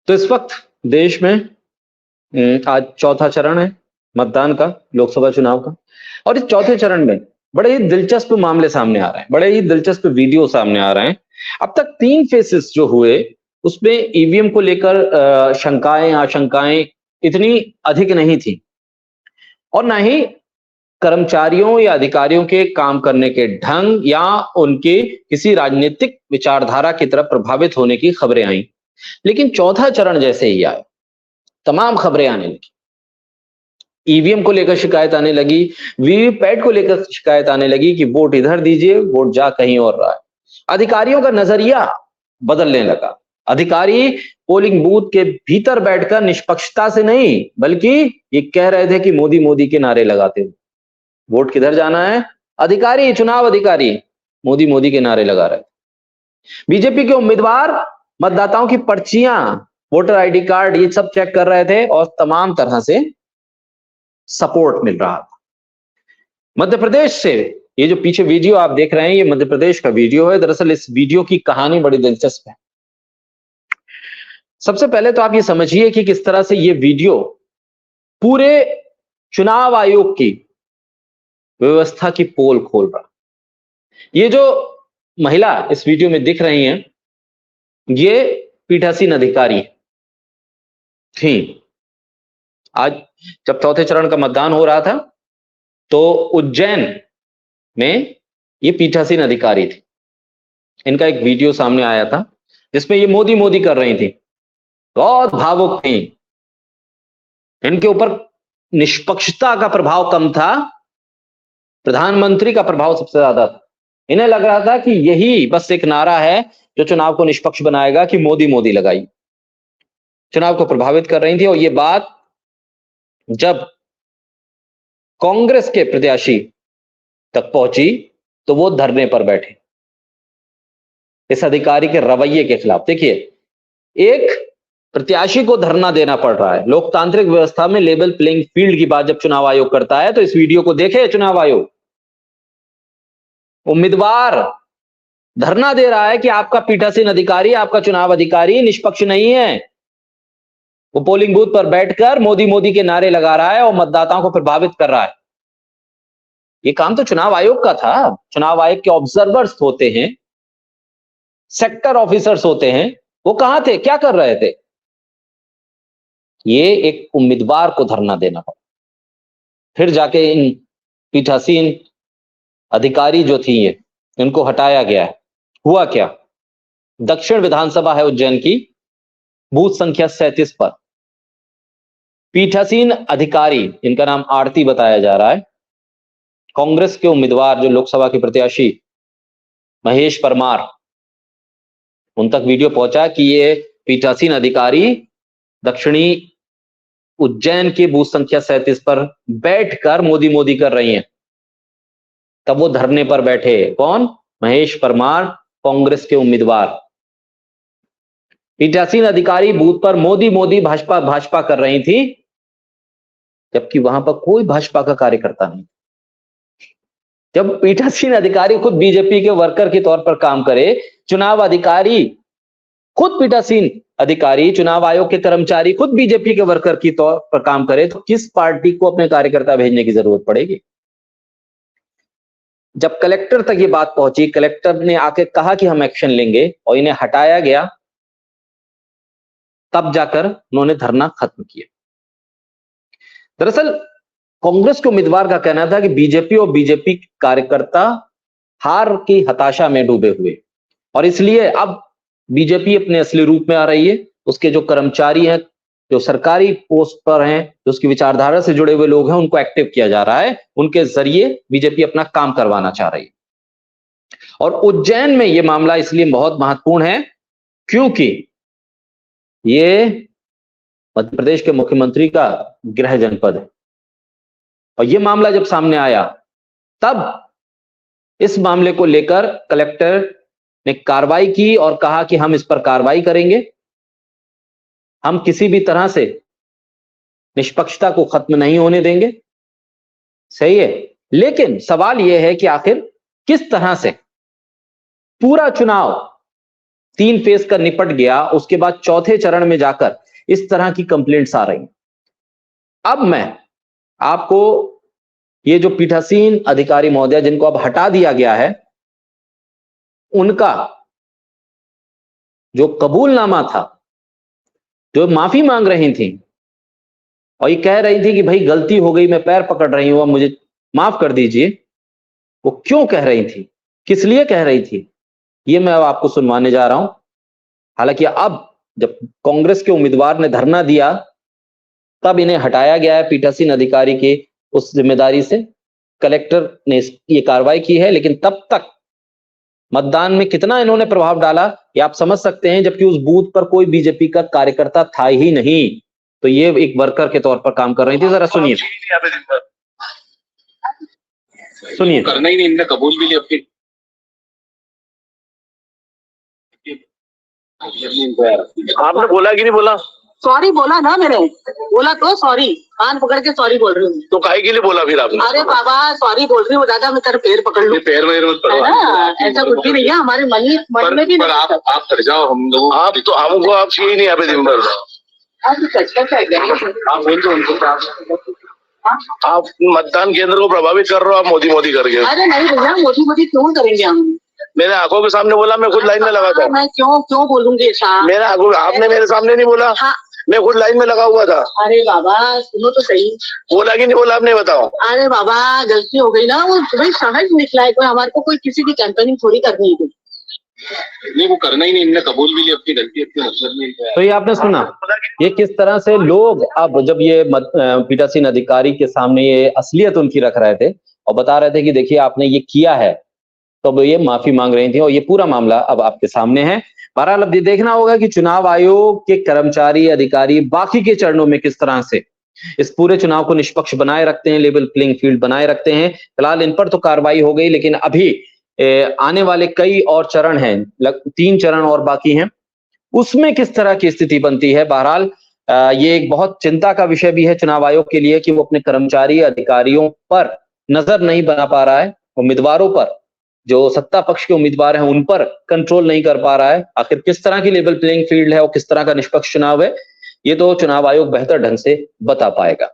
तो इस वक्त देश में आज चौथा चरण है मतदान का, लोकसभा चुनाव का। और इस चौथे चरण में बड़े ही दिलचस्प मामले सामने आ रहे हैं, बड़े ही दिलचस्प वीडियो सामने आ रहे हैं। अब तक 3 फेसेस जो हुए उसमें ईवीएम को लेकर शंकाएं आशंकाएं इतनी अधिक नहीं थी, और ना ही कर्मचारियों या अधिकारियों के काम करने के ढंग या उनके किसी राजनीतिक विचारधारा की तरफ प्रभावित होने की खबरें आई। लेकिन चौथा चरण जैसे ही आया, तमाम खबरें आने लगी। ईवीएम को लेकर शिकायत आने लगी, वीवीपैट को लेकर शिकायत आने लगी कि वोट इधर दीजिए, वोट जा कहीं और रहा है। अधिकारियों का नजरिया बदलने लगा। अधिकारी पोलिंग बूथ के भीतर बैठकर निष्पक्षता से नहीं, बल्कि ये कह रहे थे कि मोदी मोदी के नारे लगाते हुए वोट किधर जाना है। अधिकारी, चुनाव अधिकारी मोदी मोदी के नारे लगा रहे थे। बीजेपी के उम्मीदवार मतदाताओं की पर्चियां, वोटर आईडी कार्ड, ये सब चेक कर रहे थे और तमाम तरह से सपोर्ट मिल रहा था। मध्य प्रदेश से ये जो पीछे वीडियो आप देख रहे हैं, ये मध्य प्रदेश का वीडियो है। दरअसल इस वीडियो की कहानी बड़ी दिलचस्प है। सबसे पहले तो आप ये समझिए कि किस तरह से ये वीडियो पूरे चुनाव आयोग की व्यवस्था की पोल खोल रहा। ये जो महिला इस वीडियो में दिख रही हैं, ये पीठासीन अधिकारी थी। आज जब चौथे चरण का मतदान हो रहा था तो उज्जैन में ये पीठासीन अधिकारी थी। इनका एक वीडियो सामने आया था जिसमें ये मोदी मोदी कर रही थी, बहुत भावुक थी। इनके ऊपर निष्पक्षता का प्रभाव कम था, प्रधानमंत्री का प्रभाव सबसे ज्यादा था। इन्हें लग रहा था कि यही बस एक नारा है जो चुनाव को निष्पक्ष बनाएगा कि मोदी मोदी लगाई। चुनाव को प्रभावित कर रही थी। और ये बात जब कांग्रेस के प्रत्याशी तक पहुंची तो वो धरने पर बैठे इस अधिकारी के रवैये के खिलाफ। देखिए, एक प्रत्याशी को धरना देना पड़ रहा है। लोकतांत्रिक व्यवस्था में लेवल प्लेइंग फील्ड की बात जब चुनाव आयोग करता है तो इस वीडियो को देखे चुनाव आयोग। उम्मीदवार धरना दे रहा है कि आपका पीठासीन अधिकारी, आपका चुनाव अधिकारी निष्पक्ष नहीं है। वो पोलिंग बूथ पर बैठकर मोदी मोदी के नारे लगा रहा है और मतदाताओं को प्रभावित कर रहा है। ये काम तो चुनाव आयोग का था। चुनाव आयोग के ऑब्जर्वर्स होते हैं, सेक्टर ऑफिसर्स होते हैं, वो कहां थे, क्या कर रहे थे? ये एक उम्मीदवार को धरना देना पड़ा। फिर जाके इन पीठासीन अधिकारी जो थी ये, इनको हटाया गया है। हुआ क्या? दक्षिण विधानसभा है उज्जैन की, बूथ संख्या 37 पर पीठासीन अधिकारी, इनका नाम आरती बताया जा रहा है, कांग्रेस के उम्मीदवार जो लोकसभा के प्रत्याशी महेश परमार, उन तक वीडियो पहुंचा कि ये पीठासीन अधिकारी दक्षिणी उज्जैन के बूथ संख्या 37 पर बैठकर मोदी मोदी कर रही हैं। तब वो धरने पर बैठे। कौन? महेश परमार, कांग्रेस के उम्मीदवार। पीठासीन अधिकारी बूथ पर मोदी मोदी भाजपा भाजपा कर रही थी, जबकि वहां पर कोई भाजपा का कार्यकर्ता नहीं। जब पीठासीन अधिकारी खुद बीजेपी के वर्कर के तौर पर काम करे, चुनाव अधिकारी खुद पीठासीन अधिकारी, चुनाव आयोग के कर्मचारी खुद बीजेपी के वर्कर की तौर पर काम करे, तो किस पार्टी को अपने कार्यकर्ता भेजने की जरूरत पड़ेगी? जब कलेक्टर तक ये बात पहुंची, कलेक्टर ने आके कहा कि हम एक्शन लेंगे और इन्हें हटाया गया, तब जाकर उन्होंने धरना खत्म किया। दरअसल कांग्रेस के उम्मीदवार का कहना था कि बीजेपी और बीजेपी कार्यकर्ता हार की हताशा में डूबे हुए, और इसलिए अब बीजेपी अपने असली रूप में आ रही है। उसके जो कर्मचारी हैं, जो सरकारी पोस्ट पर हैं, जो उसकी विचारधारा से जुड़े हुए लोग हैं, उनको एक्टिव किया जा रहा है। उनके जरिए बीजेपी अपना काम करवाना चाह रही है। और उज्जैन में यह मामला इसलिए बहुत महत्वपूर्ण है क्योंकि ये मध्य प्रदेश के मुख्यमंत्री का गृह जनपद है। और यह मामला जब सामने आया, तब इस मामले को लेकर कलेक्टर ने कार्रवाई की और कहा कि हम इस पर कार्रवाई करेंगे, हम किसी भी तरह से निष्पक्षता को खत्म नहीं होने देंगे। सही है, लेकिन सवाल यह है कि आखिर किस तरह से पूरा चुनाव 3 फेज का निपट गया, उसके बाद चौथे चरण में जाकर इस तरह की कंप्लेंट्स आ रही। अब मैं आपको ये जो पीठासीन अधिकारी महोदय जिनको अब हटा दिया गया है, उनका जो कबूलनामा था, जो माफी मांग रही थी और ये कह रही थी कि भाई गलती हो गई, मैं पैर पकड़ रही हूं, अब मुझे माफ कर दीजिए, वो क्यों कह रही थी, किस लिए कह रही थी, ये मैं अब आपको सुनवाने जा रहा हूं। हालांकि अब जब कांग्रेस के उम्मीदवार ने धरना दिया, तब इन्हें हटाया गया है पीठासीन अधिकारी के उस जिम्मेदारी से। कलेक्टर ने ये कार्रवाई की है, लेकिन तब तक मतदान में कितना इन्होंने प्रभाव डाला ये आप समझ सकते हैं, जबकि उस बूथ पर कोई बीजेपी का कार्यकर्ता था ही नहीं, तो ये एक वर्कर के तौर पर काम कर रही थी। जरा सुनिए, सुनिए। करना ही नहीं, इनने कबूल भी लिया। आपने बोला कि नहीं बोला? सॉरी बोला ना मैंने, बोला तो सॉरी, कान पकड़ के सॉरी बोल रही हूँ। तो काहे के लिए बोला फिर आपने? अरे बाबा सॉरी बोल रही हूँ दादा, मैं तेरे पैर पकड़ लूँ? पैर में मत है ना, ऐसा कुछ भी नहीं है हमारे मन में भी। पर आप कर जाओ, हम लोग आप तो हमको आप चाहिए नहीं यहाँ पे दिन भर। आप बोल दो उनको, आप मतदान केंद्र को प्रभावित कर रहे हो, आप मोदी मोदी करके। अरे नहीं भैया, मोदी मोदी क्यों करेंगे हम? मेरे आंखों के सामने बोला, मैं खुद लाइन में लगा था। मैं क्यों बोलूंगी ऐसा? मेरे आंखों, आपने मेरे सामने नहीं बोला। हाँ। मैं खुद लाइन में लगा हुआ था। अरे बाबा सुनो तो सही, बोला कि नहीं बोला आपने, बताओ। अरे बाबा गलती हो गई ना, वो भाई सहज निकला है, कोई हमारे को कोई किसी की कैंपेनिंग थोड़ी करनी है। नहीं वो करना ही नहीं, इनने कबूल भी लिया अपनी गलती, अपनी मतलब नहीं। तो ये आपने सुना ये किस तरह से लोग अब जब ये पीठासीन अधिकारी के सामने ये असलियत उनकी रख रहे थे और बता रहे थे कि देखिए आपने ये किया है, तो ये माफी मांग रही थी और ये पूरा मामला अब आपके सामने है। बहरहाल अब ये देखना होगा कि चुनाव आयोग के कर्मचारी अधिकारी बाकी के चरणों में किस तरह से इस पूरे चुनाव को निष्पक्ष बनाए रखते हैं, लेवल प्लेइंग फील्ड बनाए रखते हैं। फिलहाल इन पर तो कार्रवाई हो गई, लेकिन अभी आने वाले कई और चरण हैं, 3 चरण और बाकी हैं, उसमें किस तरह की स्थिति बनती है। बहरहाल ये एक बहुत चिंता का विषय भी है चुनाव आयोग के लिए कि वो अपने कर्मचारी अधिकारियों पर नजर नहीं बना पा रहा है, उम्मीदवारों पर, जो सत्ता पक्ष के उम्मीदवार हैं उन पर कंट्रोल नहीं कर पा रहा है। आखिर किस तरह की लेवल प्लेइंग फील्ड है और किस तरह का निष्पक्ष चुनाव है, ये तो चुनाव आयोग बेहतर ढंग से बता पाएगा।